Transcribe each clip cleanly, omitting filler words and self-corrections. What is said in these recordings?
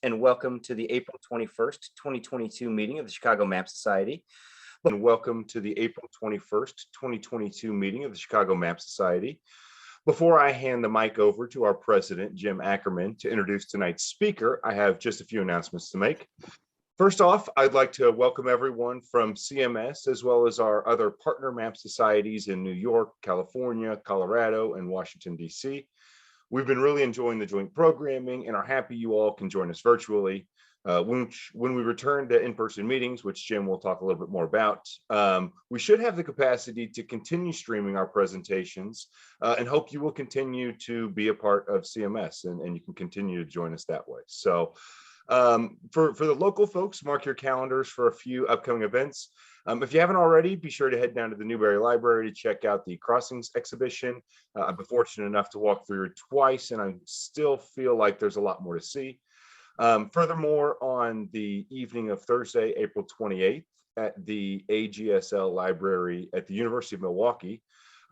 and welcome to the April 21st, 2022 meeting of the Chicago Map Society. And welcome to the April 21st, 2022 meeting of the Chicago Map Society. Before I hand the mic over to our president, Jim Ackerman, to introduce tonight's speaker, I have just a few announcements to make. First off, I'd like to welcome everyone from CMS, as well as our other partner map societies in New York, California, Colorado, and Washington, D.C. We've been really enjoying the joint programming and are happy you all can join us virtually. When we return to in-person meetings, which Jim will talk a little bit more about, we should have the capacity to continue streaming our presentations and hope you will continue to be a part of CMS and you can continue to join us that way. So for the local folks, mark your calendars for a few upcoming events. If you haven't already, be sure to head down to the Newberry Library to check out the Crossings exhibition. I've been fortunate enough to walk through it twice, and I still feel like there's a lot more to see. Furthermore, on the evening of Thursday, April 28th, at the AGSL Library at the University of Milwaukee,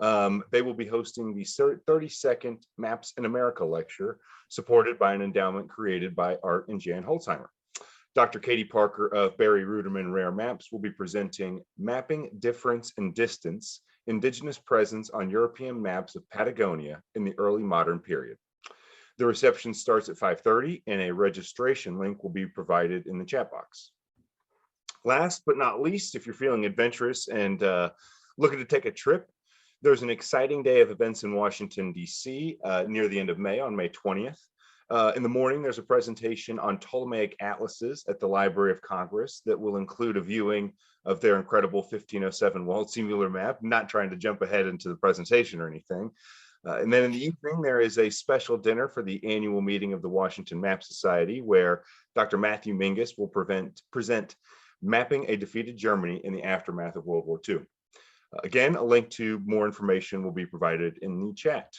they will be hosting the 32nd Maps in America lecture, supported by an endowment created by Art and Jan Holzheimer. Dr. Katie Parker of Barry Ruderman Rare Maps will be presenting Mapping Difference and Distance, Indigenous Presence on European Maps of Patagonia in the Early Modern Period. The reception starts at 5:30 and a registration link will be provided in the chat box. Last but not least, if you're feeling adventurous and looking to take a trip, there's an exciting day of events in Washington, D.C. Near the end of May, on May 20th. In the morning, there's a presentation on Ptolemaic atlases at the Library of Congress that will include a viewing of their incredible 1507 walled singular map, not trying to jump ahead into the presentation or anything. And then in the evening, there is a special dinner for the annual meeting of the Washington Map Society, where Dr. Matthew Mingus will present Mapping a Defeated Germany in the Aftermath of World War II. Again, a link to more information will be provided in the chat.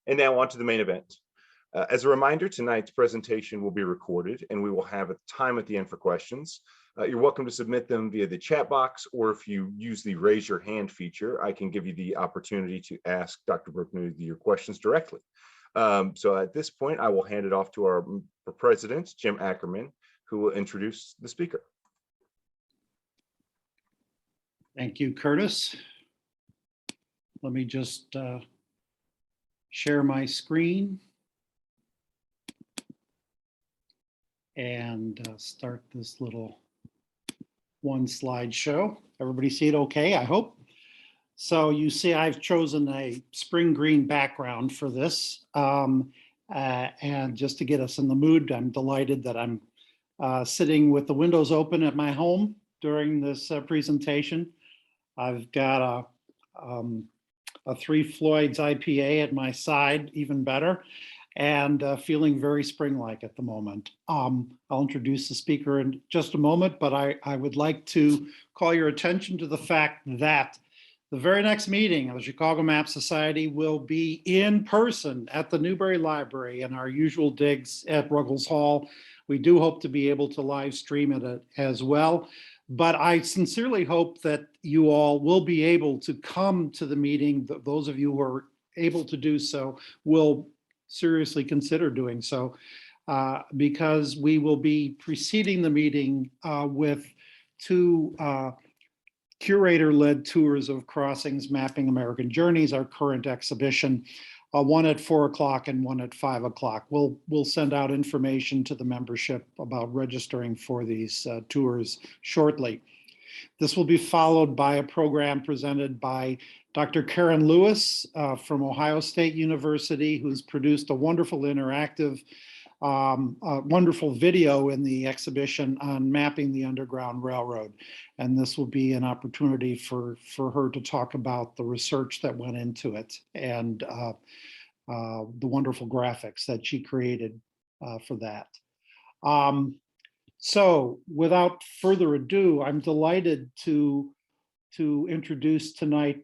And now on to the main event. As a reminder, tonight's presentation will be recorded and we will have a time at the end for questions. You're welcome to submit them via the chat box, or if you use the raise your hand feature, I can give you the opportunity to ask Dr. Brückner your questions directly. So at this point, I will hand it off to our president, Jim Ackerman, who will introduce the speaker. Thank you, Curtis. Let me just share my screen and start this little one slide show. Everybody see it okay, I hope. So you see I've chosen a spring green background for this. And just to get us in the mood, I'm delighted that I'm sitting with the windows open at my home during this presentation. I've got a Three Floyds IPA at my side, even better, and feeling very spring-like at the moment. I'll introduce the speaker in just a moment, but I would like to call your attention to the fact that the very next meeting of the Chicago Map Society will be in person at the Newberry Library in our usual digs at Ruggles Hall. We do hope to be able to live stream it as well. But I sincerely hope that you all will be able to come to the meeting. Those of you who are able to do so will seriously consider doing so, because we will be preceding the meeting with two curator-led tours of Crossings Mapping American Journeys, our current exhibition, one at 4 o'clock and one at 5 o'clock. We'll send out information to the membership about registering for these tours shortly. This will be followed by a program presented by Dr. Karen Lewis from Ohio State University, who's produced a wonderful interactive, wonderful video in the exhibition on mapping the Underground Railroad. And this will be an opportunity for her to talk about the research that went into it and the wonderful graphics that she created for that. So without further ado, I'm delighted to introduce tonight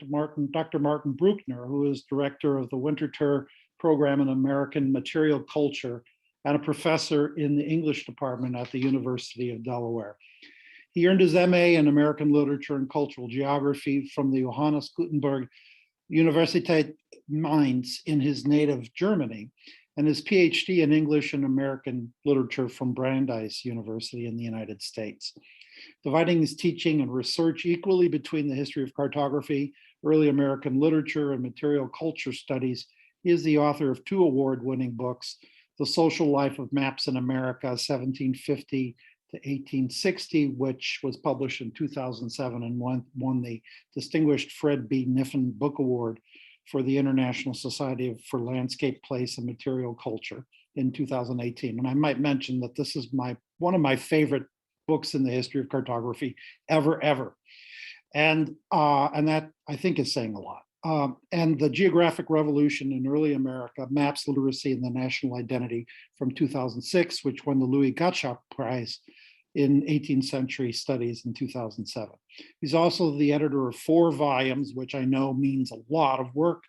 Dr. Martin Brückner, who is director of the Winterthur Program in American Material Culture and a professor in the English department at the University of Delaware. He earned his MA in American Literature and Cultural Geography from the Johannes Gutenberg Universität Mainz in his native Germany, and his PhD in English and American Literature from Brandeis University in the United States. Dividing his teaching and research equally between the history of cartography, early American literature, and material culture studies, he is the author of two award-winning books, The Social Life of Maps in America, 1750 to 1860, which was published in 2007 and won the distinguished Fred B. Kniffen Book Award for the International Society for Landscape, Place, and Material Culture in 2018. And I might mention that this is one of my favorite books in the history of cartography ever. And that I think is saying a lot. And the Geographic Revolution in Early America, Maps, Literacy, and the National Identity from 2006, which won the Louis Gottschalk Prize in 18th-century studies in 2007. He's also the editor of 4 volumes, which I know means a lot of work.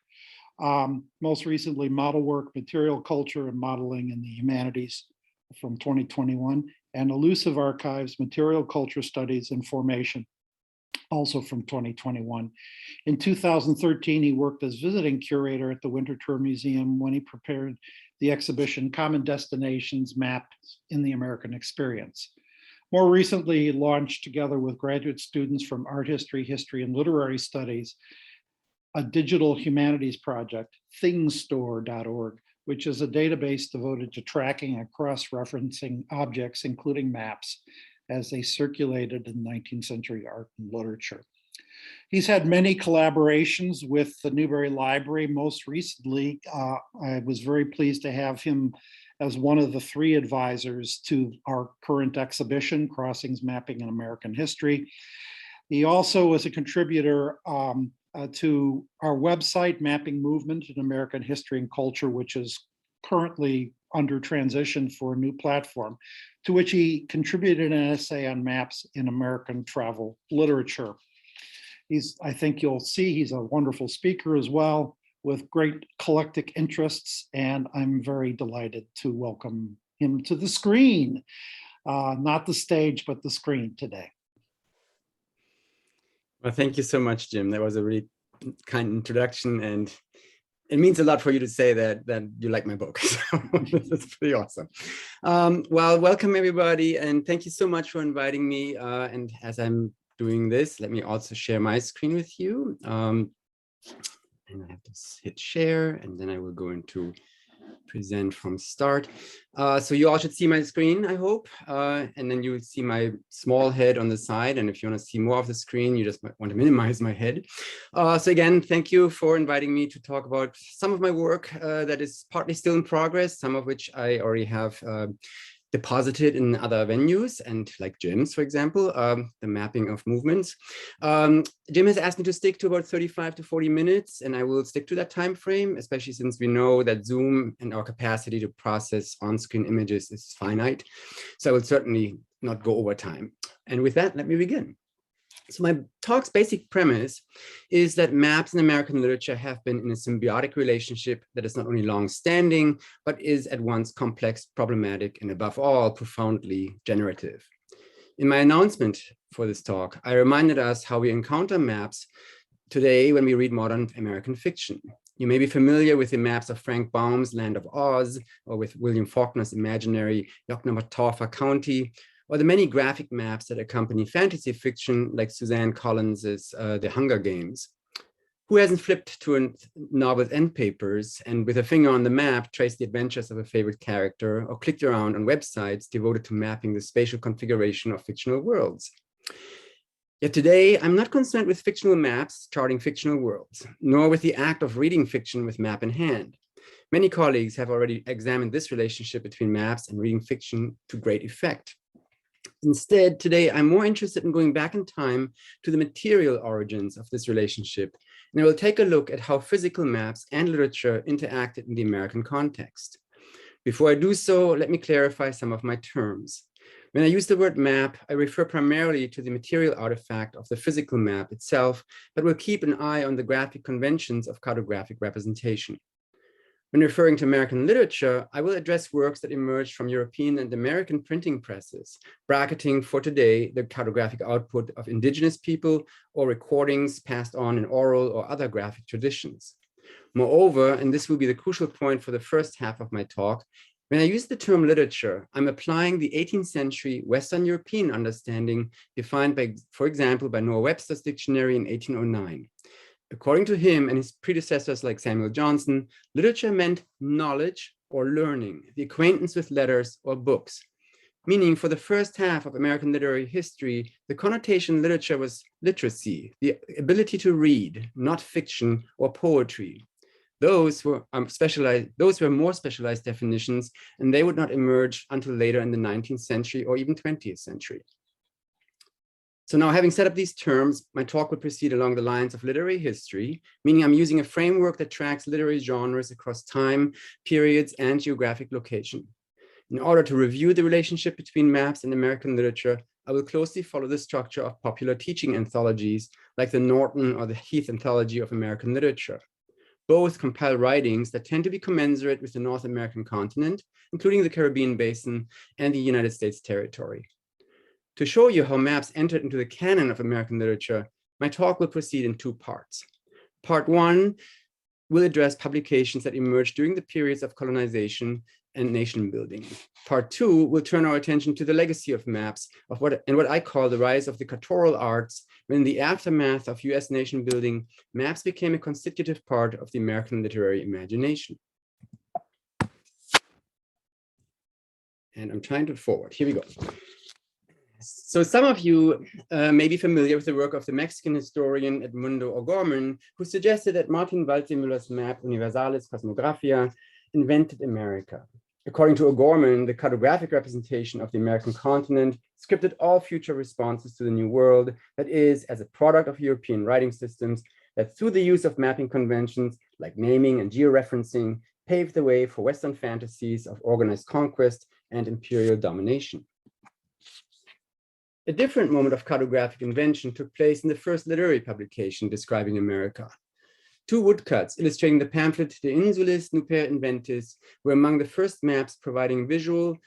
Most recently, Modelwork, Material Culture and Modeling in the Humanities from 2021, and Elusive Archives, Material Culture Studies and Formation, also from 2021. In 2013, he worked as visiting curator at the Winterthur Museum when he prepared the exhibition Common Destinations Maps in the American Experience. More recently, he launched, together with graduate students from art history, history, and literary studies, a digital humanities project, thingstore.org, which is a database devoted to tracking and cross-referencing objects, including maps, as they circulated in 19th century art and literature. He's had many collaborations with the Newberry Library. Most recently, I was very pleased to have him as one of the 3 advisors to our current exhibition, Crossings Mapping in American History. He also was a contributor to our website, Mapping Movement in American History and Culture, which is currently under transition for a new platform, to which he contributed an essay on maps in American travel literature. I think you'll see he's a wonderful speaker as well, with great collective interests, and I'm very delighted to welcome him to the screen, not the stage, but the screen today. Well, thank you so much, Jim. That was a really kind introduction, and it means a lot for you to say that you like my book. So that's pretty awesome. Well, welcome everybody, and thank you so much for inviting me. And as I'm doing this, let me also share my screen with you. And I have to hit share, and then I will go into present from start. So you all should see my screen, I hope. And then you will see my small head on the side. And if you want to see more of the screen, you just might want to minimize my head. So again, thank you for inviting me to talk about some of my work that is partly still in progress, some of which I already have deposited in other venues, and like Jim's, for example, the mapping of movements. Jim has asked me to stick to about 35 to 40 minutes, and I will stick to that time frame, especially since we know that Zoom and our capacity to process on-screen images is finite. So I will certainly not go over time. And with that, let me begin. So my talk's basic premise is that maps in American literature have been in a symbiotic relationship that is not only long-standing, but is at once complex, problematic, and above all, profoundly generative. In my announcement for this talk, I reminded us how we encounter maps today when we read modern American fiction. You may be familiar with the maps of Frank Baum's Land of Oz, or with William Faulkner's imaginary Yoknapatawpha County, or the many graphic maps that accompany fantasy fiction like Suzanne Collins's The Hunger Games. Who hasn't flipped to a novel's end papers and with a finger on the map traced the adventures of a favorite character, or clicked around on websites devoted to mapping the spatial configuration of fictional worlds? Yet today, I'm not concerned with fictional maps charting fictional worlds, nor with the act of reading fiction with map in hand. Many colleagues have already examined this relationship between maps and reading fiction to great effect. Instead, today, I'm more interested in going back in time to the material origins of this relationship, and I will take a look at how physical maps and literature interacted in the American context. Before I do so, let me clarify some of my terms. When I use the word map, I refer primarily to the material artifact of the physical map itself, but will keep an eye on the graphic conventions of cartographic representation. When referring to American literature, I will address works that emerged from European and American printing presses, bracketing for today the cartographic output of indigenous people or recordings passed on in oral or other graphic traditions. Moreover, and this will be the crucial point for the first half of my talk, when I use the term literature, I'm applying the 18th century Western European understanding defined by, for example, by Noah Webster's dictionary in 1809. According to him and his predecessors like Samuel Johnson, literature meant knowledge or learning, the acquaintance with letters or books. Meaning for the first half of American literary history, the connotation literature was literacy, the ability to read, not fiction or poetry. Those were more specialized definitions, and they would not emerge until later in the 19th century or even 20th century. So now, having set up these terms, my talk will proceed along the lines of literary history, meaning I'm using a framework that tracks literary genres across time, periods, and geographic location. In order to review the relationship between maps and American literature, I will closely follow the structure of popular teaching anthologies like the Norton or the Heath Anthology of American Literature. Both compile writings that tend to be commensurate with the North American continent, including the Caribbean Basin and the United States territory. To show you how maps entered into the canon of American literature, my talk will proceed in two parts. Part one will address publications that emerged during the periods of colonization and nation building. Part two will turn our attention to the legacy of maps of what I call the rise of the cartoral arts, when in the aftermath of US nation building, maps became a constitutive part of the American literary imagination. And I'm trying to forward, here we go. So some of you may be familiar with the work of the Mexican historian Edmundo O'Gorman, who suggested that Martin Waldseemüller's map Universalis Cosmographia invented America. According to O'Gorman, the cartographic representation of the American continent scripted all future responses to the New World, that is, as a product of European writing systems that through the use of mapping conventions like naming and georeferencing paved the way for Western fantasies of organized conquest and imperial domination. A different moment of cartographic invention took place in the first literary publication describing America. Two woodcuts illustrating the pamphlet De Insulis Nuper Inventis were among the first maps providing visual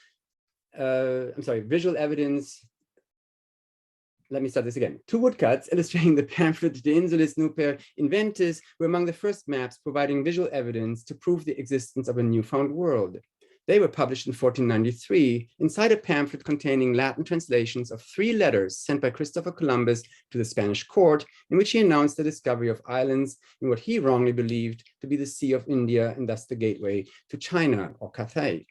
evidence. Let me start this again. Two woodcuts illustrating the pamphlet De Insulis Nuper Inventis were among the first maps providing visual evidence to prove the existence of a newfound world. They were published in 1493 inside a pamphlet containing Latin translations of 3 letters sent by Christopher Columbus to the Spanish court, in which he announced the discovery of islands in what he wrongly believed to be the Sea of India and thus the gateway to China or Cathay.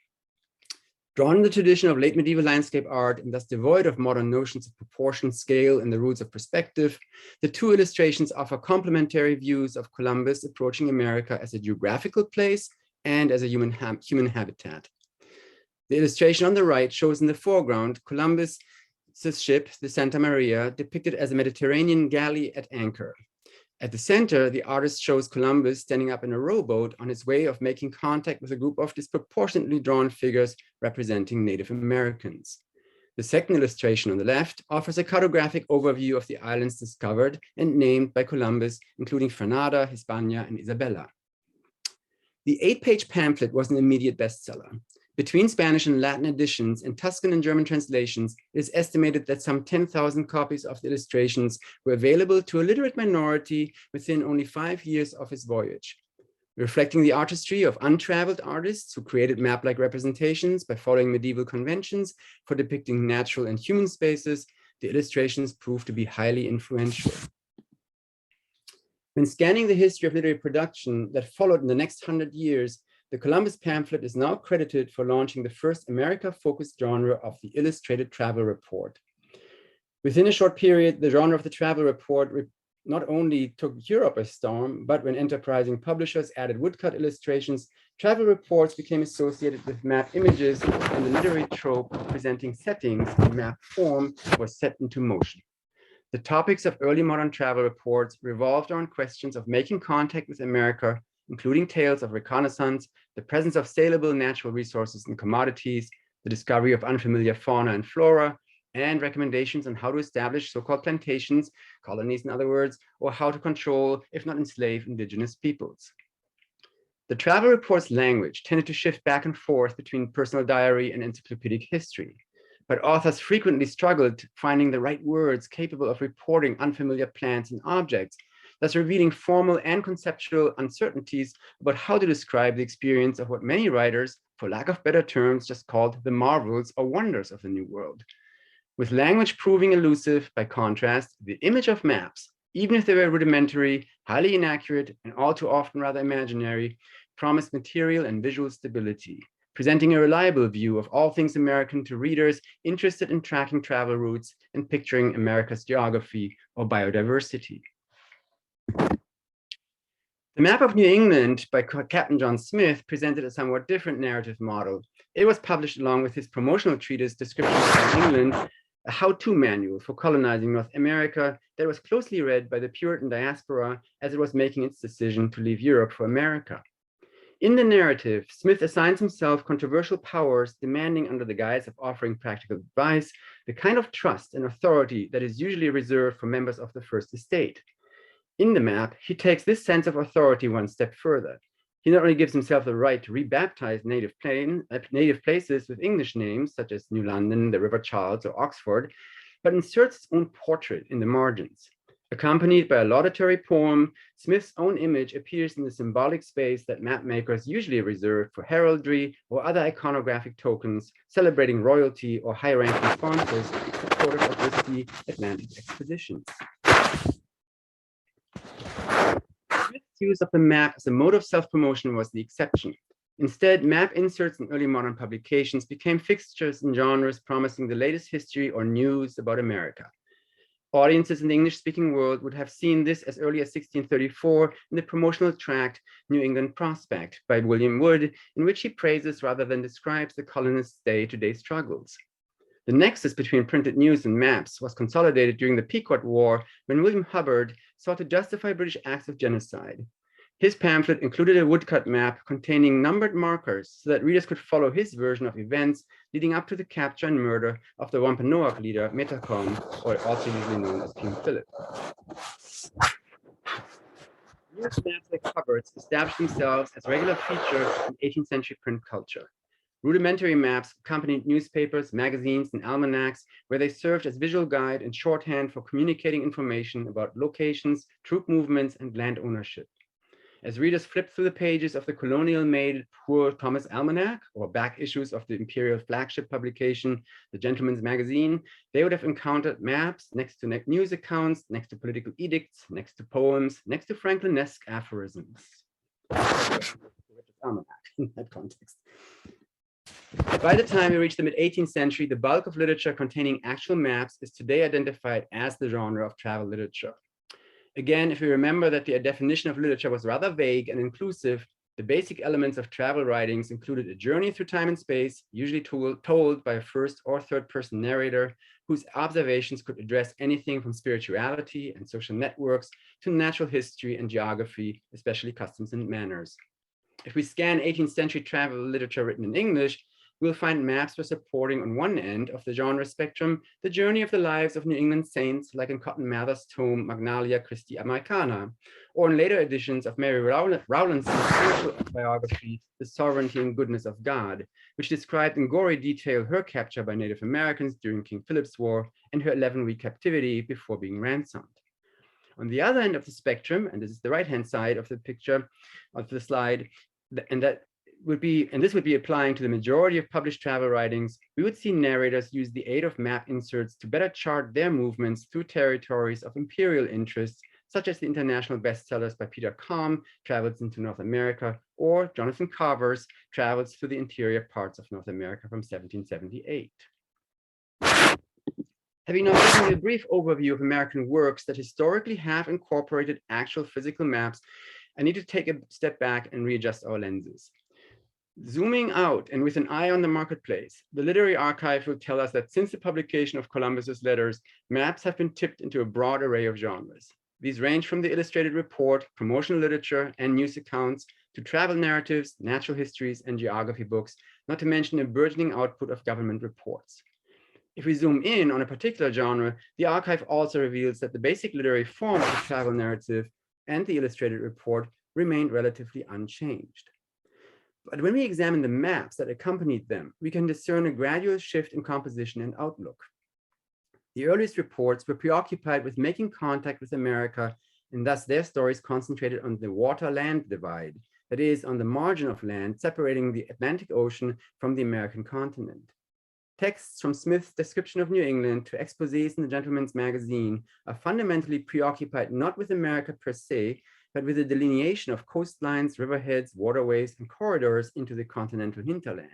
Drawn in the tradition of late medieval landscape art and thus devoid of modern notions of proportion, scale, and the rules of perspective, the two illustrations offer complementary views of Columbus approaching America as a geographical place and as a human habitat. The illustration on the right shows in the foreground Columbus' ship, the Santa Maria, depicted as a Mediterranean galley at anchor. At the center, the artist shows Columbus standing up in a rowboat on his way of making contact with a group of disproportionately drawn figures representing Native Americans. The second illustration on the left offers a cartographic overview of the islands discovered and named by Columbus, including Granada, Hispania, and Isabella. The 8-page pamphlet was an immediate bestseller. Between Spanish and Latin editions and Tuscan and German translations, it is estimated that some 10,000 copies of the illustrations were available to a literate minority within only 5 years of his voyage. Reflecting the artistry of untraveled artists who created map-like representations by following medieval conventions for depicting natural and human spaces, the illustrations proved to be highly influential. When scanning the history of literary production that followed in the next 100 years, the Columbus pamphlet is now credited for launching the first America-focused genre of the illustrated travel report. Within a short period, the genre of the travel report not only took Europe by storm, but when enterprising publishers added woodcut illustrations, travel reports became associated with map images, and the literary trope of presenting settings in map form was set into motion. The topics of early modern travel reports revolved around questions of making contact with America, including tales of reconnaissance, the presence of saleable natural resources and commodities, the discovery of unfamiliar fauna and flora, and recommendations on how to establish so-called plantations, colonies in other words, or how to control, if not enslave, indigenous peoples. The travel report's language tended to shift back and forth between personal diary and encyclopedic history. But authors frequently struggled finding the right words capable of reporting unfamiliar plants and objects, thus revealing formal and conceptual uncertainties about how to describe the experience of what many writers, for lack of better terms, just called the marvels or wonders of the New World. With language proving elusive, by contrast, the image of maps, even if they were rudimentary, highly inaccurate, and all too often rather imaginary, promised material and visual stability, presenting a reliable view of all things American to readers interested in tracking travel routes and picturing America's geography or biodiversity. The map of New England by Captain John Smith presented a somewhat different narrative model. It was published along with his promotional treatise, Descriptions of New England, a how-to manual for colonizing North America that was closely read by the Puritan diaspora as it was making its decision to leave Europe for America. In the narrative, Smith assigns himself controversial powers, demanding, under the guise of offering practical advice, the kind of trust and authority that is usually reserved for members of the First Estate. In the map, he takes this sense of authority one step further. He not only gives himself the right to rebaptize native places with English names, such as New London, the River Charles, or Oxford, but inserts his own portrait in the margins. Accompanied by a laudatory poem, Smith's own image appears in the symbolic space that map makers usually reserve for heraldry or other iconographic tokens celebrating royalty or high-ranking sponsors supportive of risky Atlantic expeditions. Smith's use of the map as a mode of self-promotion was the exception. Instead, map inserts in early modern publications became fixtures in genres promising the latest history or news about America. Audiences in the English-speaking world would have seen this as early as 1634 in the promotional tract New England Prospect by William Wood, in which he praises rather than describes the colonists' day-to-day struggles. The nexus between printed news and maps was consolidated during the Pequot War when William Hubbard sought to justify British acts of genocide. His pamphlet included a woodcut map containing numbered markers so that readers could follow his version of events leading up to the capture and murder of the Wampanoag leader Metacom, or also usually known as King Philip. News maps like Hubbard's established themselves as regular features in 18th century print culture. Rudimentary maps accompanied newspapers, magazines, and almanacs, where they served as visual guide and shorthand for communicating information about locations, troop movements, and land ownership. As readers flipped through the pages of the colonial-made Poor Thomas Almanac, or back issues of the imperial flagship publication, The Gentleman's Magazine, they would have encountered maps next to news accounts, next to political edicts, next to poems, next to Franklin-esque aphorisms. Almanac in that context. By the time we reach the mid-18th century, the bulk of literature containing actual maps is today identified as the genre of travel literature. Again, if we remember that the definition of literature was rather vague and inclusive, the basic elements of travel writings included a journey through time and space, usually told by a first or third person narrator, whose observations could address anything from spirituality and social networks to natural history and geography, especially customs and manners. If we scan 18th century travel literature written in English, we'll find maps for supporting on one end of the genre spectrum the journey of the lives of New England saints, like in Cotton Mather's tome Magnalia Christi Americana, or in later editions of Mary Rowlandson's spiritual biography, The Sovereignty and Goodness of God, which described in gory detail her capture by Native Americans during King Philip's War and her 11-week captivity before being ransomed. On the other end of the spectrum, and this is the right-hand side of the picture of the slide, and this would be applying to the majority of published travel writings, we would see narrators use the aid of map inserts to better chart their movements through territories of imperial interest, such as the international bestsellers by Peter Kalm, Travels into North America, or Jonathan Carver's Travels through the Interior Parts of North America from 1778. Having now given you a brief overview of American works that historically have incorporated actual physical maps, I need to take a step back and readjust our lenses. Zooming out and with an eye on the marketplace, the Literary Archive will tell us that since the publication of Columbus's letters, maps have been tipped into a broad array of genres. These range from the illustrated report, promotional literature, and news accounts to travel narratives, natural histories, and geography books, not to mention a burgeoning output of government reports. If we zoom in on a particular genre, the archive also reveals that the basic literary form of the travel narrative and the illustrated report remained relatively unchanged. But when we examine the maps that accompanied them, we can discern a gradual shift in composition and outlook. The earliest reports were preoccupied with making contact with America and thus their stories concentrated on the water-land divide, that is, on the margin of land separating the Atlantic Ocean from the American continent. Texts from Smith's description of New England to exposés in the Gentleman's Magazine are fundamentally preoccupied not with America per se, but with the delineation of coastlines, riverheads, waterways, and corridors into the continental hinterland.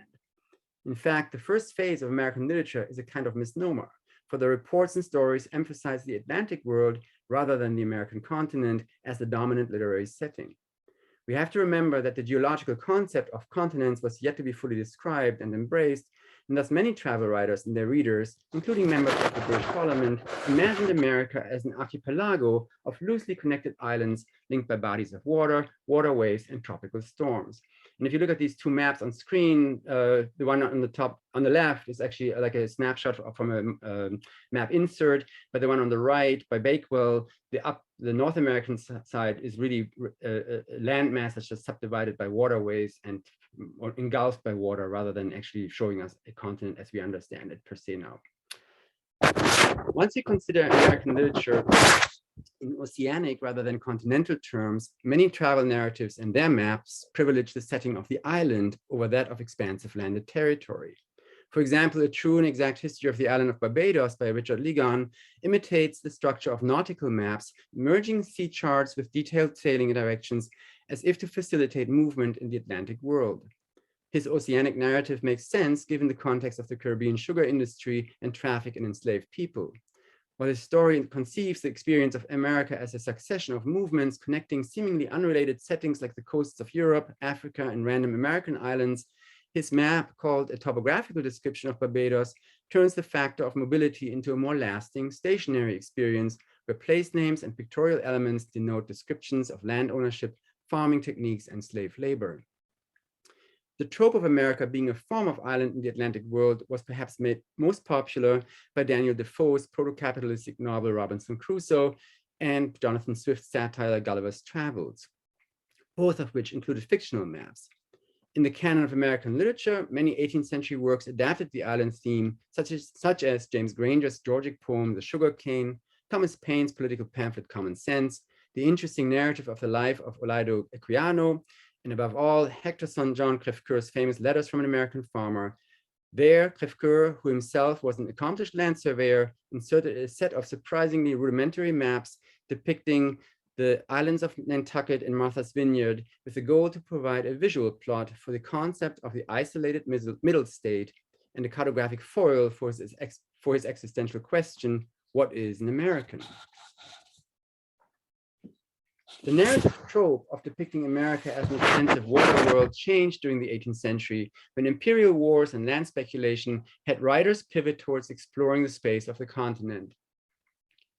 In fact, the first phase of American literature is a kind of misnomer, for the reports and stories emphasize the Atlantic world rather than the American continent as the dominant literary setting. We have to remember that the geological concept of continents was yet to be fully described and embraced, and thus many travel writers and their readers, including members of the British Parliament, imagined America as an archipelago of loosely connected islands linked by bodies of water, waterways, and tropical storms. And if you look at these two maps on screen, the one on the top, on the left is actually like a snapshot from a map insert, but the one on the right by Bakewell, the North American side is really a landmass that's just subdivided by waterways and or engulfed by water rather than actually showing us a continent as we understand it per se now. Once you consider American literature in oceanic rather than continental terms, many travel narratives and their maps privilege the setting of the island over that of expansive landed territory. For example, A True and Exact History of the Island of Barbados by Richard Ligon imitates the structure of nautical maps, merging sea charts with detailed sailing directions as if to facilitate movement in the Atlantic world. His oceanic narrative makes sense given the context of the Caribbean sugar industry and traffic in enslaved people. While his story conceives the experience of America as a succession of movements connecting seemingly unrelated settings like the coasts of Europe, Africa, and random American islands, his map, called A Topographical Description of Barbados, turns the factor of mobility into a more lasting, stationary experience where place names and pictorial elements denote descriptions of land ownership, farming techniques, and slave labor. The trope of America being a form of island in the Atlantic world was perhaps made most popular by Daniel Defoe's proto-capitalistic novel Robinson Crusoe and Jonathan Swift's satire Gulliver's Travels, both of which included fictional maps. In the canon of American literature, many 18th century works adapted the island theme, such as James Granger's Georgic poem The Sugar Cane, Thomas Paine's political pamphlet Common Sense, the interesting narrative of the life of Olaido Equiano, and above all, Hector's son John Crèvecoeur's famous Letters from an American Farmer. There, Crèvecoeur, who himself was an accomplished land surveyor, inserted a set of surprisingly rudimentary maps depicting the islands of Nantucket and Martha's Vineyard with the goal to provide a visual plot for the concept of the isolated middle state and a cartographic foil for his existential question, what is an American? The narrative trope of depicting America as an extensive water world changed during the 18th century when imperial wars and land speculation had writers pivot towards exploring the space of the continent.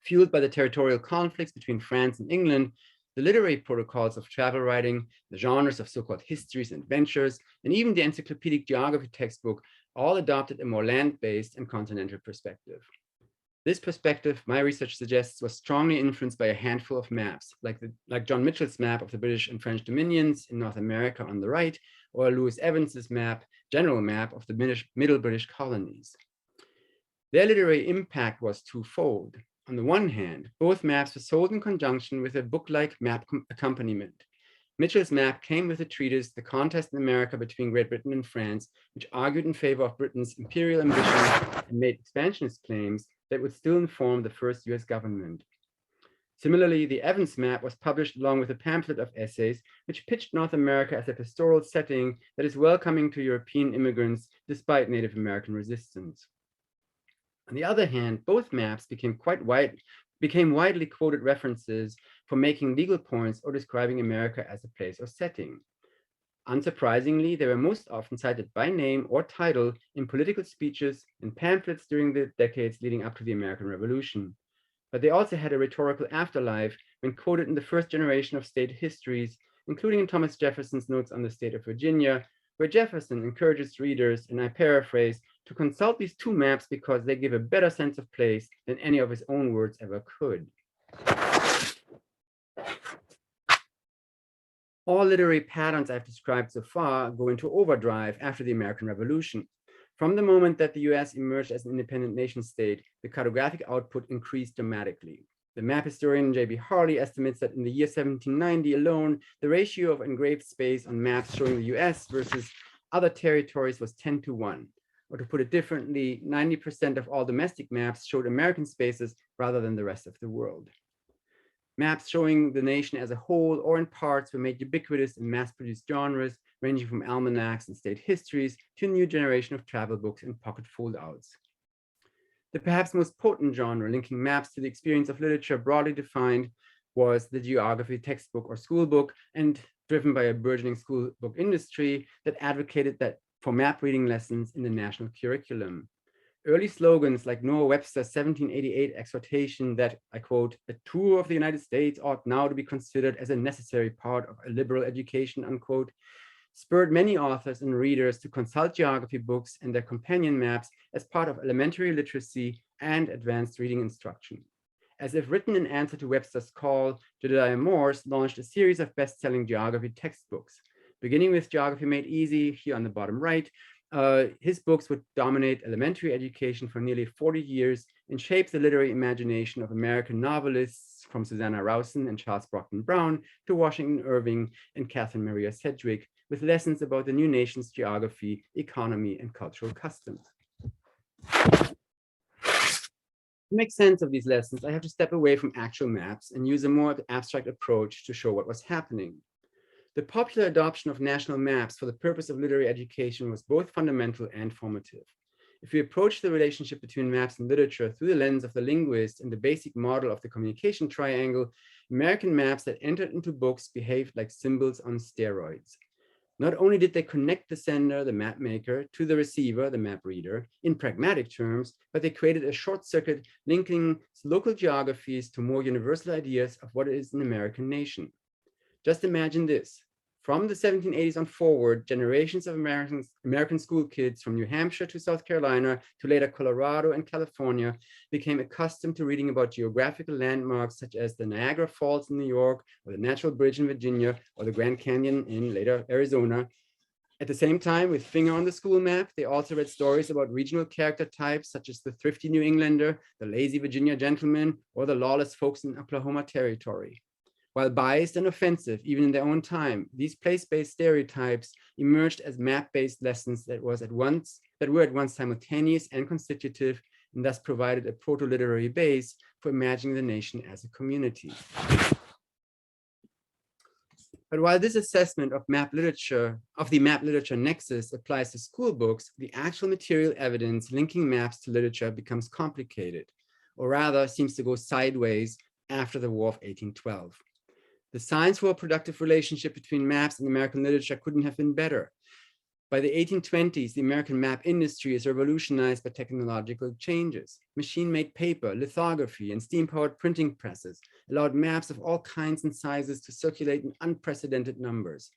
Fueled by the territorial conflicts between France and England, the literary protocols of travel writing, the genres of so-called histories and adventures, and even the encyclopedic geography textbook all adopted a more land-based and continental perspective. This perspective, my research suggests, was strongly influenced by a handful of maps, like John Mitchell's map of the British and French dominions in North America on the right, or Lewis Evans's general map of the Middle British colonies. Their literary impact was twofold. On the one hand, both maps were sold in conjunction with a book-like map accompaniment. Mitchell's map came with a treatise, The Contest in America Between Great Britain and France, which argued in favor of Britain's imperial ambition and made expansionist claims that would still inform the first US government. Similarly, the Evans map was published along with a pamphlet of essays, which pitched North America as a pastoral setting that is welcoming to European immigrants despite Native American resistance. On the other hand, both maps became widely quoted references for making legal points or describing America as a place or setting. Unsurprisingly, they were most often cited by name or title in political speeches and pamphlets during the decades leading up to the American Revolution. But they also had a rhetorical afterlife when quoted in the first generation of state histories, including in Thomas Jefferson's Notes on the State of Virginia, where Jefferson encourages readers, and I paraphrase, to consult these two maps because they give a better sense of place than any of his own words ever could. All literary patterns I've described so far go into overdrive after the American Revolution. From the moment that the US emerged as an independent nation state, the cartographic output increased dramatically. The map historian J.B. Harley estimates that in the year 1790 alone, the ratio of engraved space on maps showing the US versus other territories was 10:1. Or to put it differently, 90% of all domestic maps showed American spaces rather than the rest of the world. Maps showing the nation as a whole or in parts were made ubiquitous in mass-produced genres, ranging from almanacs and state histories to a new generation of travel books and pocket foldouts. The perhaps most potent genre linking maps to the experience of literature broadly defined was the geography textbook or school book, and driven by a burgeoning school book industry that advocated that for map reading lessons in the national curriculum. Early slogans like Noah Webster's 1788 exhortation that, I quote, "a tour of the United States ought now to be considered as a necessary part of a liberal education," unquote, spurred many authors and readers to consult geography books and their companion maps as part of elementary literacy and advanced reading instruction. As if written in answer to Webster's call, Jedediah Morse launched a series of best-selling geography textbooks. Beginning with Geography Made Easy, here on the bottom right, his books would dominate elementary education for nearly 40 years and shape the literary imagination of American novelists from Susanna Rowson and Charles Brockden Brown to Washington Irving and Catherine Maria Sedgwick, with lessons about the new nation's geography, economy, and cultural customs. To make sense of these lessons, I have to step away from actual maps and use a more abstract approach to show what was happening. The popular adoption of national maps for the purpose of literary education was both fundamental and formative. If we approach the relationship between maps and literature through the lens of the linguist and the basic model of the communication triangle, American maps that entered into books behaved like symbols on steroids. Not only did they connect the sender, the map maker, to the receiver, the map reader, in pragmatic terms, but they created a short circuit linking local geographies to more universal ideas of what is an American nation. Just imagine this. From the 1780s on forward, generations of American school kids from New Hampshire to South Carolina to later Colorado and California became accustomed to reading about geographical landmarks such as the Niagara Falls in New York, or the Natural Bridge in Virginia, or the Grand Canyon in later Arizona. At the same time, with finger on the school map, they also read stories about regional character types such as the thrifty New Englander, the lazy Virginia gentleman, or the lawless folks in Oklahoma Territory. While biased and offensive, even in their own time, these place-based stereotypes emerged as map-based lessons that were at once simultaneous and constitutive, and thus provided a proto-literary base for imagining the nation as a community. But while this assessment of the map literature nexus applies to school books, the actual material evidence linking maps to literature becomes complicated, or rather seems to go sideways after the War of 1812. The signs for a productive relationship between maps and American literature couldn't have been better. By the 1820s, the American map industry is revolutionized by technological changes. Machine-made paper, lithography, and steam-powered printing presses allowed maps of all kinds and sizes to circulate in unprecedented numbers.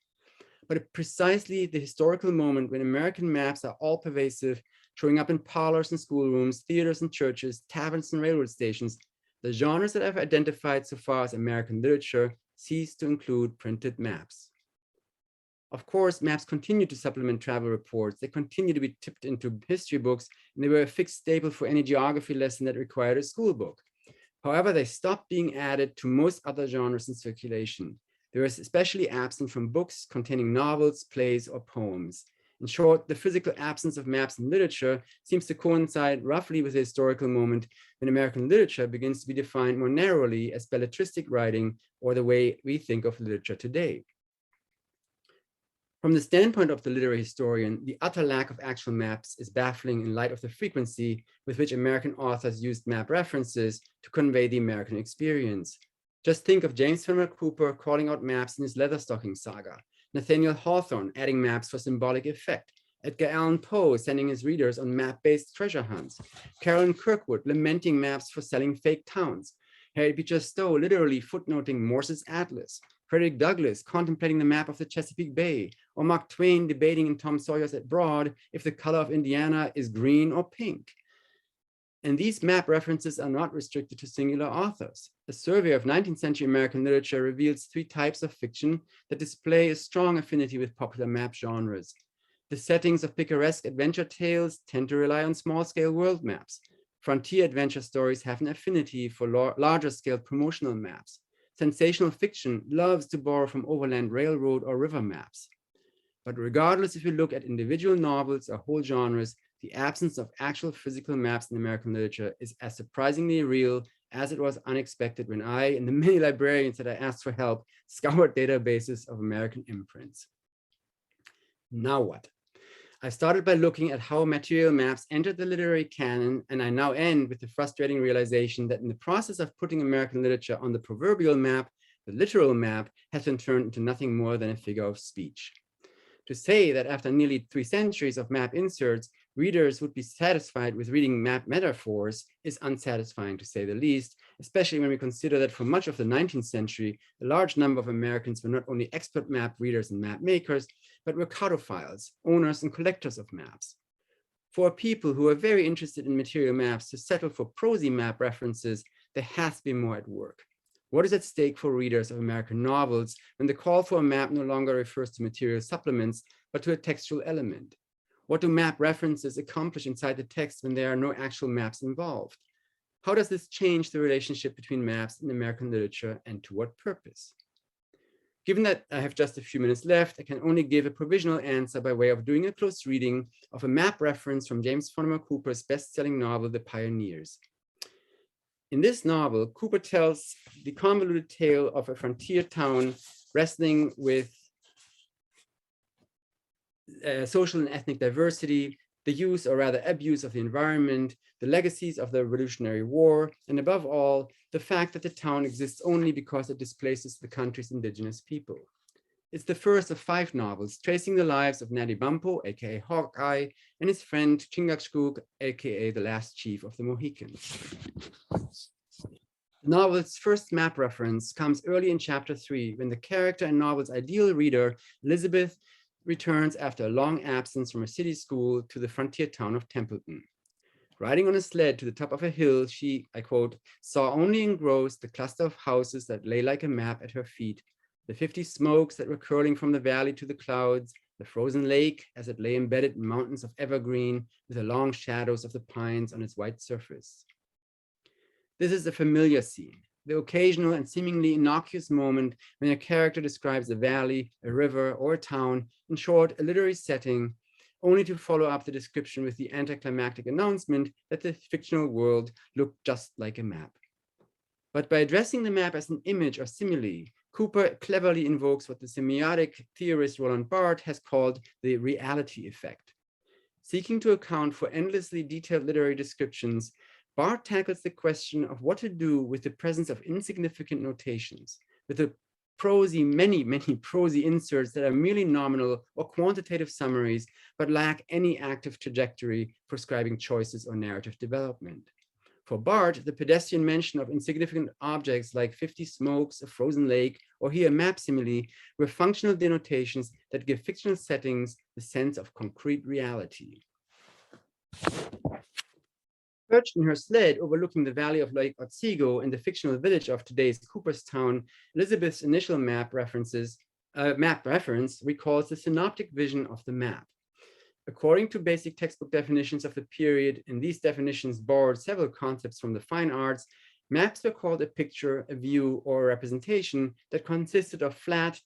But at precisely the historical moment when American maps are all-pervasive, showing up in parlors and schoolrooms, theaters and churches, taverns and railroad stations, the genres that I've identified so far as American literature cease to include printed maps. Of course, maps continue to supplement travel reports. They continue to be tipped into history books, and they were a fixed staple for any geography lesson that required a school book. However, they stopped being added to most other genres in circulation. They were especially absent from books containing novels, plays, or poems. In short, the physical absence of maps in literature seems to coincide roughly with the historical moment when American literature begins to be defined more narrowly as belletristic writing, or the way we think of literature today. From the standpoint of the literary historian, the utter lack of actual maps is baffling in light of the frequency with which American authors used map references to convey the American experience. Just think of James Fenimore Cooper calling out maps in his Leatherstocking saga, Nathaniel Hawthorne adding maps for symbolic effect, Edgar Allan Poe sending his readers on map-based treasure hunts, Carolyn Kirkwood lamenting maps for selling fake towns, Harriet Beecher Stowe literally footnoting Morse's Atlas, Frederick Douglass contemplating the map of the Chesapeake Bay, or Mark Twain debating in Tom Sawyer's at Broad if the color of Indiana is green or pink. And these map references are not restricted to singular authors. A survey of 19th century American literature reveals 3 types of fiction that display a strong affinity with popular map genres. The settings of picaresque adventure tales tend to rely on small-scale world maps. Frontier adventure stories have an affinity for larger scale promotional maps. Sensational fiction loves to borrow from overland railroad or river maps. But regardless if you look at individual novels or whole genres, the absence of actual physical maps in American literature is as surprisingly real as it was unexpected when I and the many librarians that I asked for help scoured databases of American imprints. Now what? I started by looking at how material maps entered the literary canon, and I now end with the frustrating realization that in the process of putting American literature on the proverbial map, the literal map has been turned into nothing more than a figure of speech. To say that after nearly 3 centuries of map inserts, readers would be satisfied with reading map metaphors is unsatisfying, to say the least, especially when we consider that for much of the 19th century, a large number of Americans were not only expert map readers and map makers, but were cartophiles, owners and collectors of maps. For people who are very interested in material maps to settle for prosy map references, there has to be more at work. What is at stake for readers of American novels when the call for a map no longer refers to material supplements, but to a textual element? What do map references accomplish inside the text when there are no actual maps involved? How does this change the relationship between maps in American literature, and to what purpose? Given that I have just a few minutes left, I can only give a provisional answer by way of doing a close reading of a map reference from James Fenimore Cooper's best-selling novel, The Pioneers. In this novel, Cooper tells the convoluted tale of a frontier town wrestling with social and ethnic diversity, the use or rather abuse of the environment, the legacies of the Revolutionary War, and above all, the fact that the town exists only because it displaces the country's indigenous people. It's the first of 5 novels tracing the lives of Natty Bumppo, aka Hawkeye, and his friend Chingachgook, aka the last chief of the Mohicans. The novel's first map reference comes early in chapter 3, when the character and novel's ideal reader, Elizabeth, returns after a long absence from her city school to the frontier town of Templeton. Riding on a sled to the top of a hill, she, I quote, saw only engrossed the cluster of houses that lay like a map at her feet, the 50 smokes that were curling from the valley to the clouds, the frozen lake as it lay embedded in mountains of evergreen with the long shadows of the pines on its white surface. This is a familiar scene, the occasional and seemingly innocuous moment when a character describes a valley, a river, or a town, in short, a literary setting, only to follow up the description with the anticlimactic announcement that the fictional world looked just like a map. But by addressing the map as an image or simile, Cooper cleverly invokes what the semiotic theorist Roland Barthes has called the reality effect. Seeking to account for endlessly detailed literary descriptions, Barthes tackles the question of what to do with the presence of insignificant notations, with the many prosy inserts that are merely nominal or quantitative summaries, but lack any active trajectory prescribing choices or narrative development. For Barthes, the pedestrian mention of insignificant objects like 50 smokes, a frozen lake, or here a map simile were functional denotations that give fictional settings the sense of concrete reality. Perched in her sled overlooking the valley of Lake Otsego in the fictional village of today's Cooperstown, Elizabeth's initial map reference recalls the synoptic vision of the map. According to basic textbook definitions of the period, and these definitions borrowed several concepts from the fine arts, maps were called a picture, a view, or a representation that consisted of a flat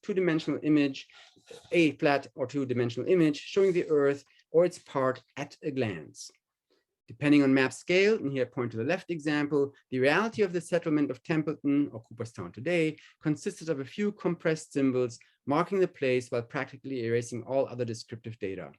or two-dimensional image showing the earth or its part at a glance. Depending on map scale, and here I point to the left example, the reality of the settlement of Templeton, or Cooperstown today, consisted of a few compressed symbols marking the place while practically erasing all other descriptive data.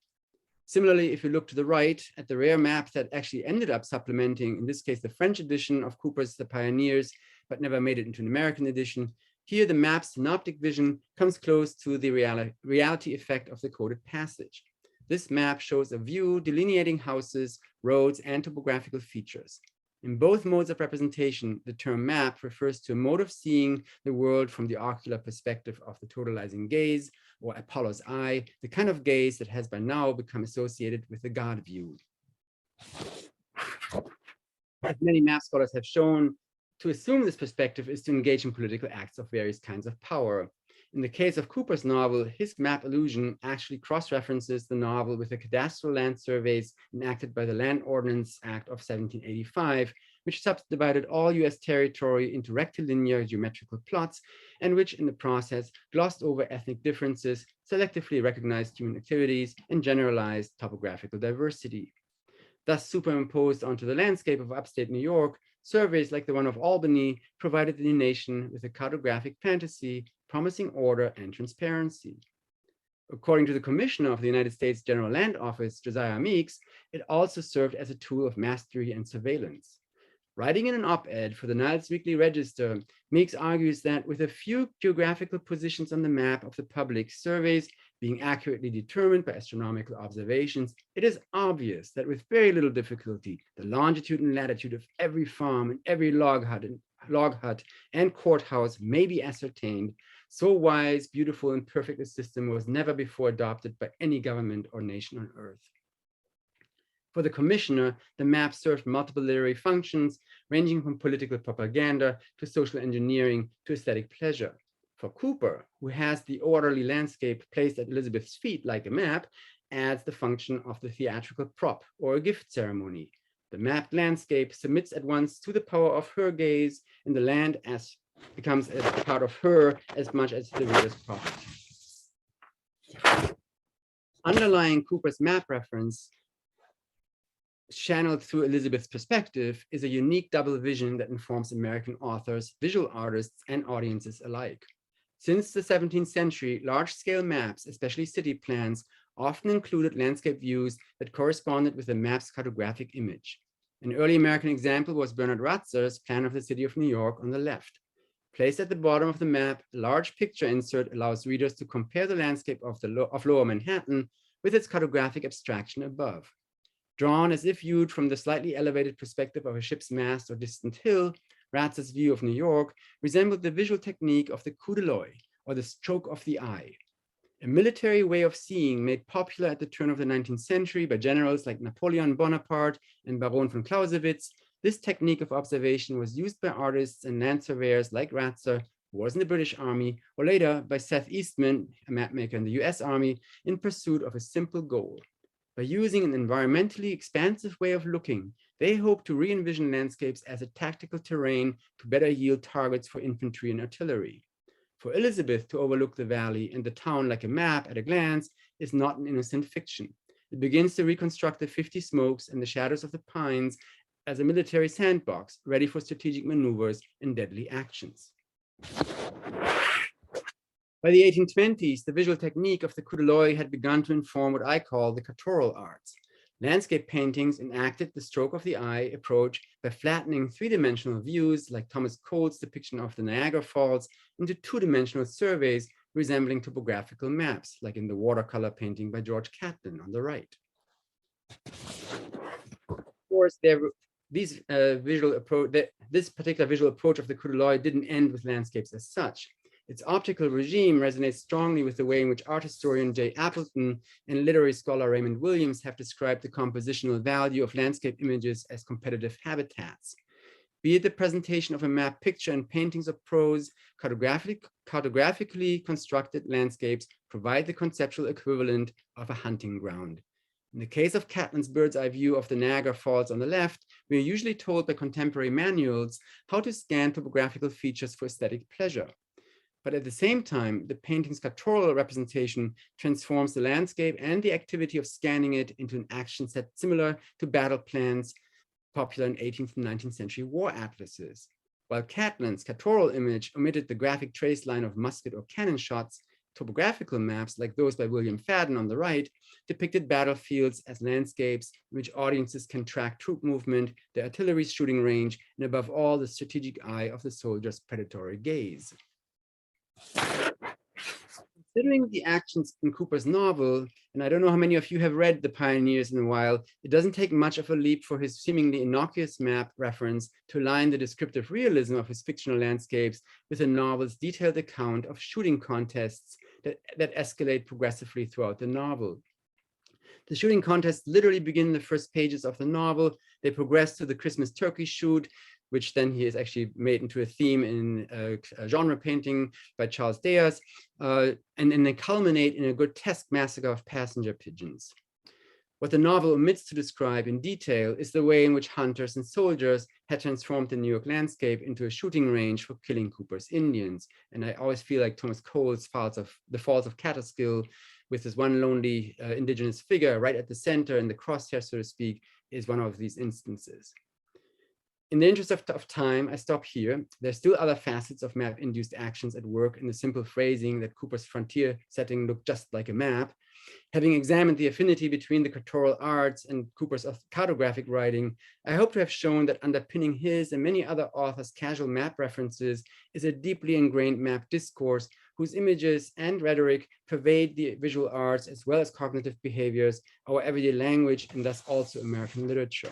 Similarly, if you look to the right at the rare map that actually ended up supplementing, in this case, the French edition of Cooper's The Pioneers, but never made it into an American edition, here the map's synoptic vision comes close to the reality effect of the coded passage. This map shows a view delineating houses, roads, and topographical features. In both modes of representation, the term map refers to a mode of seeing the world from the ocular perspective of the totalizing gaze, or Apollo's eye, the kind of gaze that has by now become associated with the God view. As many map scholars have shown, to assume this perspective is to engage in political acts of various kinds of power. In the case of Cooper's novel, his map illusion actually cross-references the novel with the cadastral land surveys enacted by the Land Ordinance Act of 1785, which subdivided all US territory into rectilinear geometrical plots, and which in the process glossed over ethnic differences, selectively recognized human activities, and generalized topographical diversity. Thus superimposed onto the landscape of upstate New York, surveys like the one of Albany provided the nation with a cartographic fantasy promising order and transparency. According to the Commissioner of the United States General Land Office, Josiah Meeks, it also served as a tool of mastery and surveillance. Writing in an op-ed for the Niles Weekly Register, Meeks argues that with a few geographical positions on the map of the public surveys being accurately determined by astronomical observations, it is obvious that with very little difficulty, the longitude and latitude of every farm and every log hut and courthouse may be ascertained. So wise, beautiful, and perfect a system was never before adopted by any government or nation on earth. For the commissioner, the map served multiple literary functions, ranging from political propaganda to social engineering to aesthetic pleasure. For Cooper, who has the orderly landscape placed at Elizabeth's feet like a map, adds the function of the theatrical prop or a gift ceremony. The mapped landscape submits at once to the power of her gaze, and the land becomes a part of her as much as the reader's property. Underlying Cooper's map reference, channeled through Elizabeth's perspective, is a unique double vision that informs American authors, visual artists, and audiences alike. Since the 17th century, large-scale maps, especially city plans, often included landscape views that corresponded with the map's cartographic image. An early American example was Bernard Ratzer's plan of the city of New York on the left. Placed at the bottom of the map, a large picture insert allows readers to compare the landscape of Lower Manhattan with its cartographic abstraction above. Drawn as if viewed from the slightly elevated perspective of a ship's mast or distant hill, Ratzer's view of New York resembled the visual technique of the coup d'oeil, or the stroke of the eye. A military way of seeing made popular at the turn of the 19th century by generals like Napoleon Bonaparte and Baron von Clausewitz, this technique of observation was used by artists and land surveyors like Ratzer, who was in the British Army, or later by Seth Eastman, a mapmaker in the US Army, in pursuit of a simple goal. By using an environmentally expansive way of looking, they hope to re-envision landscapes as a tactical terrain to better yield targets for infantry and artillery. For Elizabeth to overlook the valley and the town like a map at a glance is not an innocent fiction. It begins to reconstruct the 50 smokes and the shadows of the pines as a military sandbox ready for strategic maneuvers and deadly actions. By the 1820s, the visual technique of the coup d'oeil had begun to inform what I call the cartoral arts. Landscape paintings enacted the stroke of the eye approach by flattening three-dimensional views like Thomas Cole's depiction of the Niagara Falls into two-dimensional surveys resembling topographical maps, like in the watercolor painting by George Catlin on the right. Of course, this particular visual approach of the coup d'oeil didn't end with landscapes as such. Its optical regime resonates strongly with the way in which art historian Jay Appleton and literary scholar Raymond Williams have described the compositional value of landscape images as competitive habitats. Be it the presentation of a map picture in paintings or prose, cartographically constructed landscapes provide the conceptual equivalent of a hunting ground. In the case of Catlin's bird's eye view of the Niagara Falls on the left, we are usually told by contemporary manuals how to scan topographical features for aesthetic pleasure. But at the same time, the painting's cartoral representation transforms the landscape and the activity of scanning it into an action set similar to battle plans popular in 18th and 19th century war atlases. While Catlin's cartoral image omitted the graphic trace line of musket or cannon shots, topographical maps like those by William Fadden on the right depicted battlefields as landscapes in which audiences can track troop movement, the artillery's shooting range, and above all, the strategic eye of the soldier's predatory gaze. Considering the actions in Cooper's novel, and I don't know how many of you have read The Pioneers in a while, it doesn't take much of a leap for his seemingly innocuous map reference to align the descriptive realism of his fictional landscapes with the novel's detailed account of shooting contests that escalate progressively throughout the novel. The shooting contests literally begin in the first pages of the novel. They progress to the Christmas turkey shoot, which then he has actually made into a theme in genre painting by Charles Diaz, and then they culminate in a grotesque massacre of passenger pigeons. What the novel omits to describe in detail is the way in which hunters and soldiers had transformed the New York landscape into a shooting range for killing Cooper's Indians. And I always feel like Thomas Cole's The Falls of Catskill, with this one lonely indigenous figure right at the center in the crosshair, so to speak, is one of these instances. In the interest of time, I stop here. There's still other facets of map-induced actions at work in the simple phrasing that Cooper's frontier setting looked just like a map. Having examined the affinity between the pictorial arts and Cooper's cartographic writing, I hope to have shown that underpinning his and many other authors' casual map references is a deeply ingrained map discourse whose images and rhetoric pervade the visual arts as well as cognitive behaviors, our everyday language, and thus also American literature.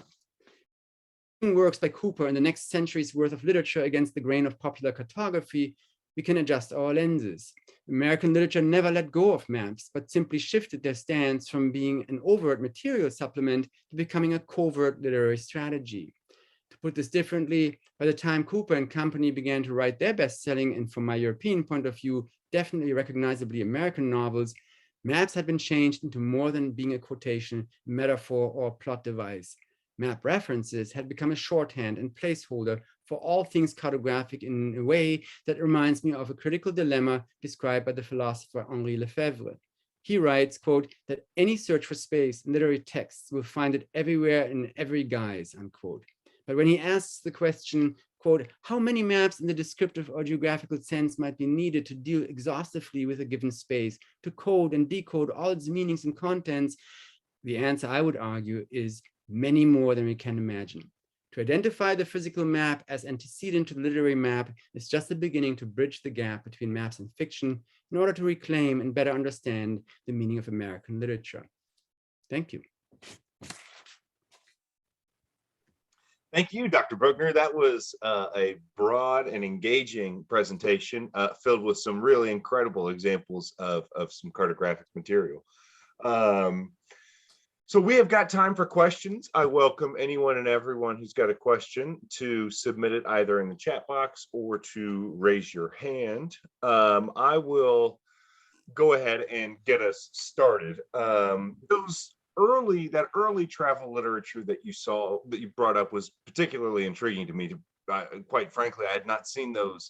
Works by Cooper and the next century's worth of literature against the grain of popular cartography, we can adjust our lenses. American literature never let go of maps, but simply shifted their stance from being an overt material supplement to becoming a covert literary strategy. To put this differently, by the time Cooper and company began to write their best-selling, and from my European point of view, definitely recognizably American novels, maps had been changed into more than being a quotation, metaphor, or plot device. Map references had become a shorthand and placeholder for all things cartographic in a way that reminds me of a critical dilemma described by the philosopher Henri Lefebvre. He writes, quote, that any search for space in literary texts will find it everywhere in every guise, unquote. But when he asks the question, quote, how many maps in the descriptive or geographical sense might be needed to deal exhaustively with a given space, to code and decode all its meanings and contents, the answer, I would argue, is many more than we can imagine. To identify the physical map as antecedent to the literary map is just the beginning to bridge the gap between maps and fiction in order to reclaim and better understand the meaning of American literature. Thank you. Thank you, Dr. Brückner. That was a broad and engaging presentation filled with some really incredible examples of some cartographic material. So we have got time for questions. I welcome anyone and everyone who's got a question to submit it either in the chat box or to raise your hand. I will go ahead and get us started. That early travel literature that you brought up was particularly intriguing to me. Quite frankly, I had not seen those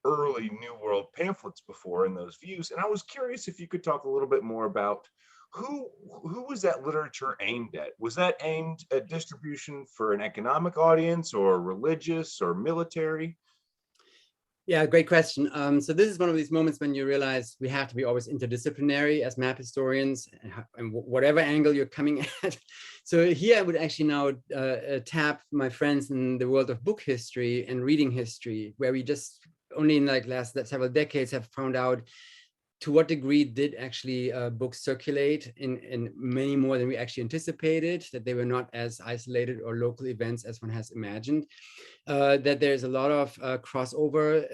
early New World pamphlets before and those views. And I was curious if you could talk a little bit more about who was that literature aimed at? Was that aimed at distribution for an economic audience or religious or military? Yeah, great question. So this is one of these moments when you realize we have to be always interdisciplinary as map historians, and whatever angle you're coming at. So here I would actually now tap my friends in the world of book history and reading history, where we just only in like last several decades have found out to what degree did actually books circulate in many more than we actually anticipated, that they were not as isolated or local events as one has imagined, that there's a lot of crossover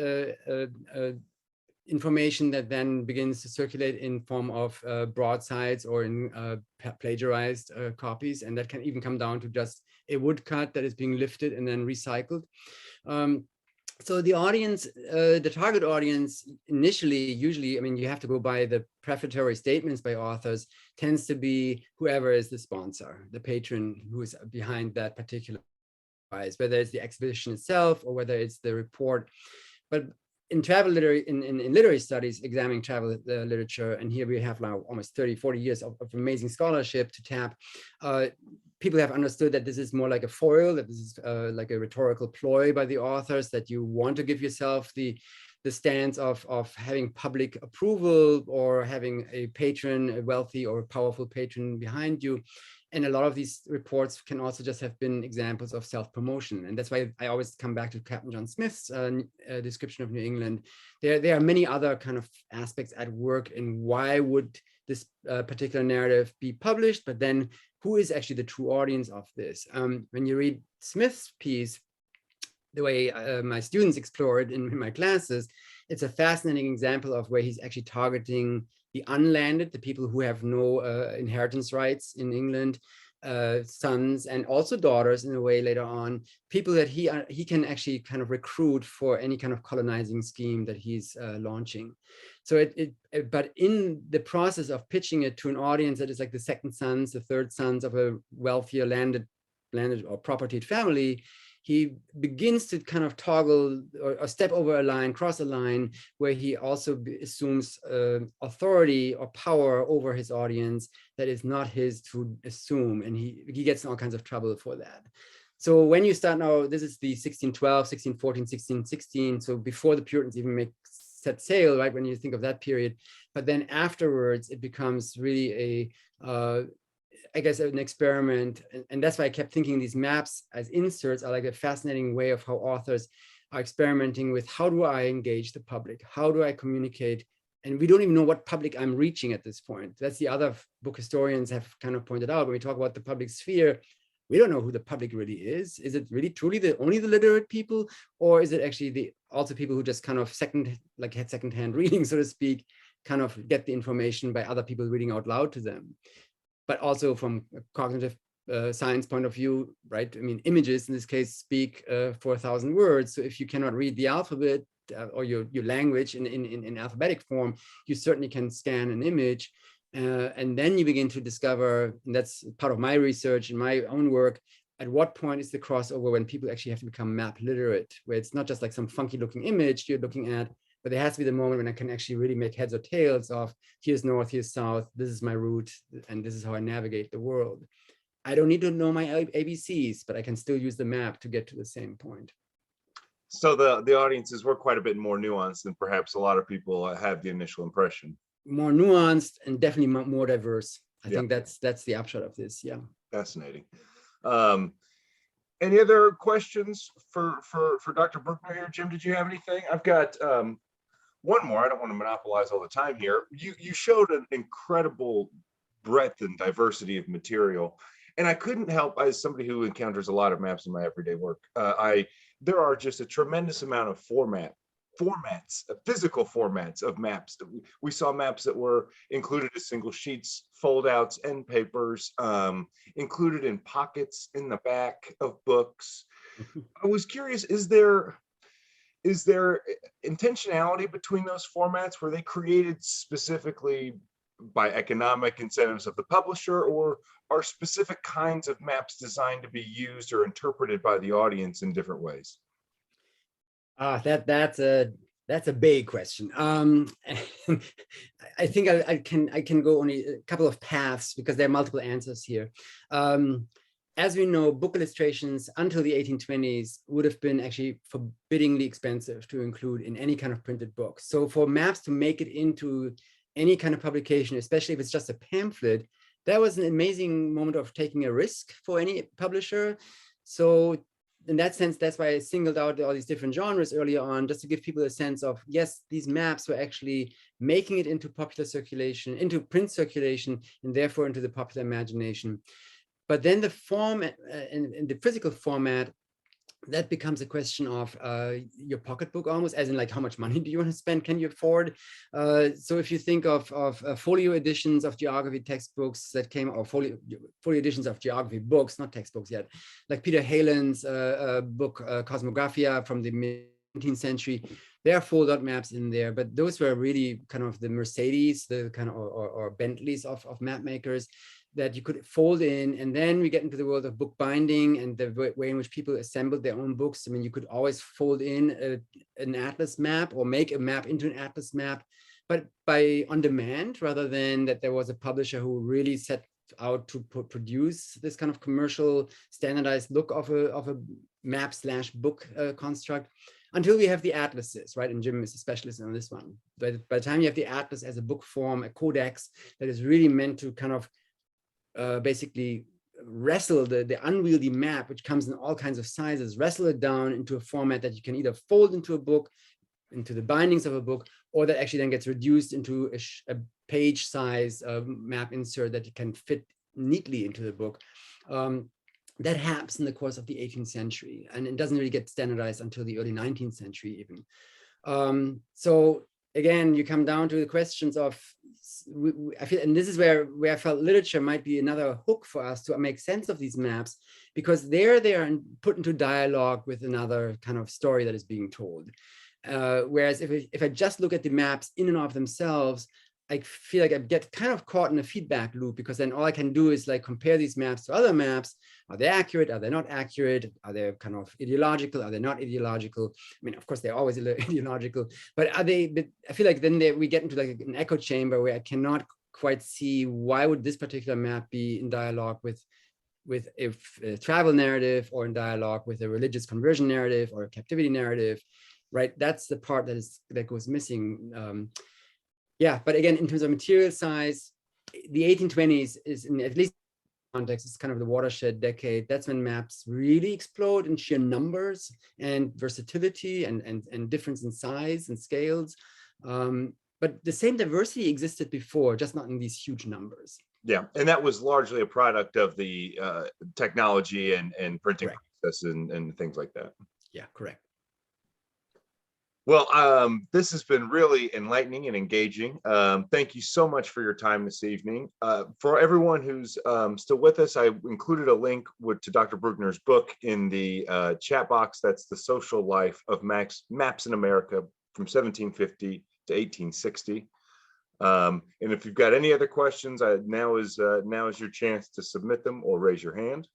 information that then begins to circulate in form of broadsides or in plagiarized copies, and that can even come down to just a woodcut that is being lifted and then recycled. So the audience, the target audience initially, usually, I mean, you have to go by the prefatory statements by authors, tends to be whoever is the sponsor, the patron who is behind that particular prize, whether it's the exhibition itself or whether it's the report. But in travel literary, in literary studies, examining travel literature, and here we have now almost 30, 40 years of amazing scholarship to tap, people have understood that this is more like a foil, that this is like a rhetorical ploy by the authors, that you want to give yourself the stance of having public approval or having a patron, a wealthy or powerful patron behind you. And a lot of these reports can also just have been examples of self-promotion. And that's why I always come back to Captain John Smith's description of New England. There are many other kind of aspects at work in why would this particular narrative be published, but then who is actually the true audience of this? When you read Smith's piece, the way my students explore it in my classes, it's a fascinating example of where he's actually targeting the unlanded, the people who have no inheritance rights in England, sons and also daughters in a way later on, people that he can actually kind of recruit for any kind of colonizing scheme that he's launching. So but in the process of pitching it to an audience that is like the second sons, the third sons of a wealthier landed or propertied family, he begins to kind of toggle or step over a line, cross a line, where he also assumes authority or power over his audience that is not his to assume. And he gets in all kinds of trouble for that. So when you start now, this is the 1612, 1614, 1616. So before the Puritans even set sail, right? When you think of that period, but then afterwards, it becomes really I guess an experiment. And that's why I kept thinking these maps as inserts are like a fascinating way of how authors are experimenting with, how do I engage the public? How do I communicate? And we don't even know what public I'm reaching at this point. That's the other book historians have kind of pointed out when we talk about the public sphere. We don't know who the public really is. Is it really truly only the literate people? Or is it actually also people who just kind of had secondhand reading, so to speak, kind of get the information by other people reading out loud to them? But also from a cognitive science point of view, right? I mean, images in this case speak for 1,000 words. So if you cannot read the alphabet or your language in alphabetic form, you certainly can scan an image. And then you begin to discover, and that's part of my research and my own work, at what point is the crossover when people actually have to become map literate, where it's not just like some funky looking image you're looking at, but there has to be the moment when I can actually really make heads or tails of here's north, here's south, this is my route, and this is how I navigate the world. I don't need to know my ABCs, but I can still use the map to get to the same point. So the audiences were quite a bit more nuanced than perhaps a lot of people have the initial impression. More nuanced and definitely more diverse. I think that's the upshot of this. Yeah. Fascinating. Any other questions for Dr. Brückner here? Jim, did you have anything? I've got one more. I don't want to monopolize all the time here. You showed an incredible breadth and diversity of material, and I couldn't help, as somebody who encounters a lot of maps in my everyday work, there are just a tremendous amount of formats, physical formats of maps. We saw maps that were included as single sheets, foldouts, end papers, included in pockets in the back of books. I was curious, is there intentionality between those formats? Were they created specifically by economic incentives of the publisher, or are specific kinds of maps designed to be used or interpreted by the audience in different ways? That's a big question. I think I can go only a couple of paths because there are multiple answers here. As we know, book illustrations until the 1820s would have been actually forbiddingly expensive to include in any kind of printed book. So for maps to make it into any kind of publication, especially if it's just a pamphlet, that was an amazing moment of taking a risk for any publisher. So in that sense, that's why I singled out all these different genres earlier on, just to give people a sense of, yes, these maps were actually making it into popular circulation, into print circulation, and therefore into the popular imagination. But then the form and the physical format, that becomes a question of your pocketbook almost, as in like how much money do you want to spend, can you afford? So if you think of folio editions of geography textbooks that came, or folio editions of geography books, not textbooks yet, like Peter Halen's book Cosmographia from the mid-19th-century, there are fold-out maps in there, but those were really kind of the Mercedes, the kind of or Bentleys of map makers that you could fold in. And then we get into the world of book binding and the way in which people assembled their own books. I mean, you could always fold in an atlas map or make a map into an atlas map, but by on demand, rather than that there was a publisher who really set out to produce this kind of commercial standardized look of a map/book construct, until we have the atlases, right? And Jim is a specialist on this one. But by the time you have the atlas as a book form, a codex that is really meant to kind of basically wrestle the unwieldy map, which comes in all kinds of sizes, wrestle it down into a format that you can either fold into a book, into the bindings of a book, or that actually then gets reduced into a page size map insert that you can fit neatly into the book. That happens in the course of the 18th century, and it doesn't really get standardized until the early 19th century even. So again, you come down to the questions of, I feel, and this is where I felt literature might be another hook for us to make sense of these maps, because they are put into dialogue with another kind of story that is being told. Whereas if I just look at the maps in and of themselves, I feel like I get kind of caught in a feedback loop, because then all I can do is like compare these maps to other maps. Are they accurate? Are they not accurate? Are they kind of ideological? Are they not ideological? I mean, of course, they're always ideological, but are they? But I feel like then we get into like an echo chamber where I cannot quite see why would this particular map be in dialogue with a travel narrative, or in dialogue with a religious conversion narrative or a captivity narrative, right? That's the part that goes missing. Yeah, but again, in terms of material size, the 1820s is, in at least context, it's kind of the watershed decade. That's when maps really explode in sheer numbers and versatility and difference in size and scales. But the same diversity existed before, just not in these huge numbers. Yeah, and that was largely a product of the technology and printing process and things like that. Yeah, correct. Well, this has been really enlightening and engaging. Thank you so much for your time this evening. For everyone who's still with us, I included a link to Dr. Brückner's book in the chat box. That's The Social Life of Maps in America from 1750 to 1860. And if you've got any other questions, now is your chance to submit them or raise your hand.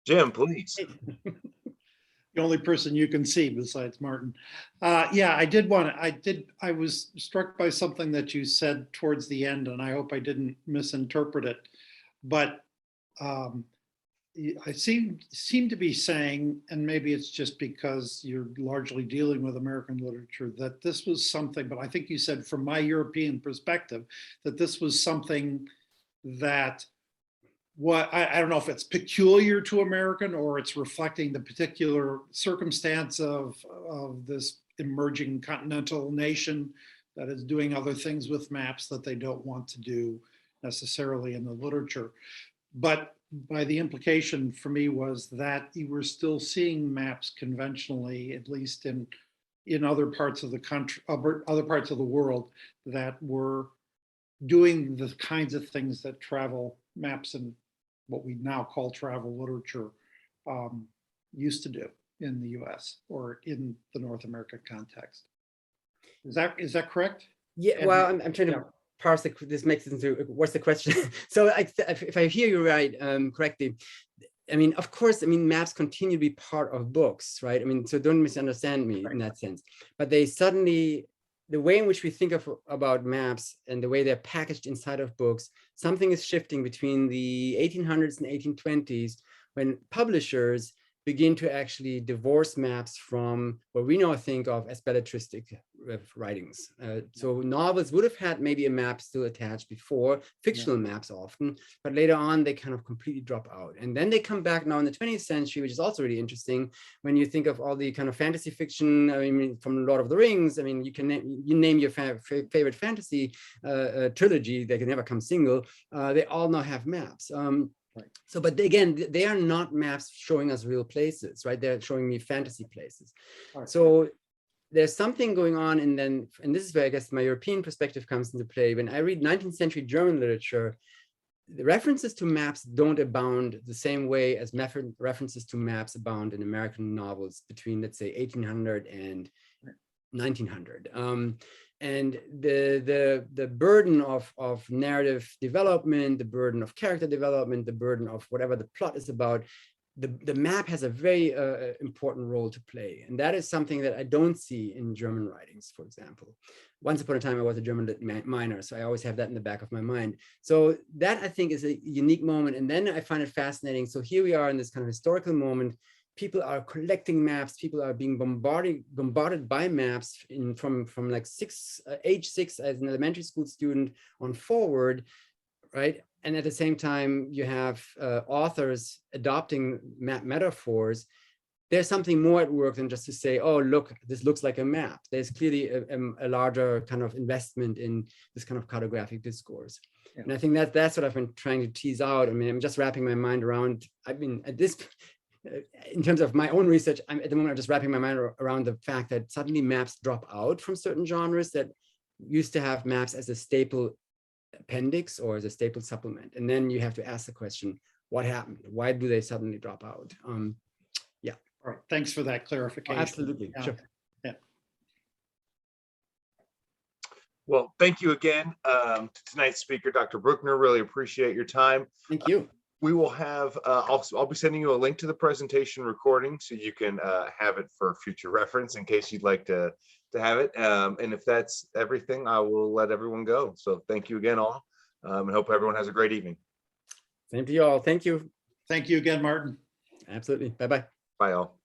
Jim, please. The only person you can see besides Martin. Yeah, I was struck by something that you said towards the end, and I hope I didn't misinterpret it. But I seem to be saying, and maybe it's just because you're largely dealing with American literature, that this was something, but I think you said from my European perspective, that this was something that I don't know if it's peculiar to American or it's reflecting the particular circumstance of this emerging continental nation that is doing other things with maps that they don't want to do necessarily in the literature. But by the implication for me was that you were still seeing maps conventionally, at least in other parts of the country, other parts of the world, that were doing the kinds of things that travel maps and what we now call travel literature used to do in the US or in the North American context. Is that correct? Yeah, well, I'm trying to parse this, makes it into, what's the question? So if I hear you right, correctly, I mean, of course, I mean, maps continue to be part of books, right? I mean, so don't misunderstand me in that sense, but they suddenly, the way in which we think about maps and the way they're packaged inside of books, something is shifting between the 1800s and 1820s, when publishers begin to actually divorce maps from what we now think of as belletristic writings. So novels would have had maybe a map still attached before, fictional maps often, but later on they kind of completely drop out. And then they come back now in the 20th century, which is also really interesting when you think of all the kind of fantasy fiction, I mean, from Lord of the Rings. I mean, you name your favorite fantasy trilogy, they can never come single. They all now have maps. So, but again, they are not maps showing us real places, right? They're showing me fantasy places. So there's something going on, and this is where I guess my European perspective comes into play. When I read 19th century German literature, the references to maps don't abound the same way as references to maps abound in American novels between, let's say, 1800 and 1900. And the burden of narrative development, the burden of character development, the burden of whatever the plot is about, the map has a very important role to play. And that is something that I don't see in German writings, for example. Once upon a time, I was a German lit minor, so I always have that in the back of my mind. So that, I think, is a unique moment. And then I find it fascinating. So here we are in this kind of historical moment. People are collecting maps. People are being bombarded by maps from like age 6 as an elementary school student on forward, right? And at the same time, you have authors adopting map metaphors. There's something more at work than just to say, oh, look, this looks like a map. There's clearly a larger kind of investment in this kind of cartographic discourse. Yeah. And I think that's what I've been trying to tease out. I mean, I'm just wrapping my mind around, I mean, at this in terms of my own research, I'm at the moment I'm just wrapping my mind around the fact that suddenly maps drop out from certain genres that used to have maps as a staple appendix or as a staple supplement. And then you have to ask the question, what happened? Why do they suddenly drop out? All right, thanks for that Oh, clarification. absolutely, Yeah. sure. Well, thank you again to tonight's speaker, Dr. Brückner. Really appreciate your time. Thank you. We will have, I'll be sending you a link to the presentation recording so you can have it for future reference in case you'd like to have it. And if that's everything, I will let everyone go. So thank you again all, and hope everyone has a great evening. Same to you all. Thank you. Thank you again, Martin. Absolutely. Bye-bye. Bye all.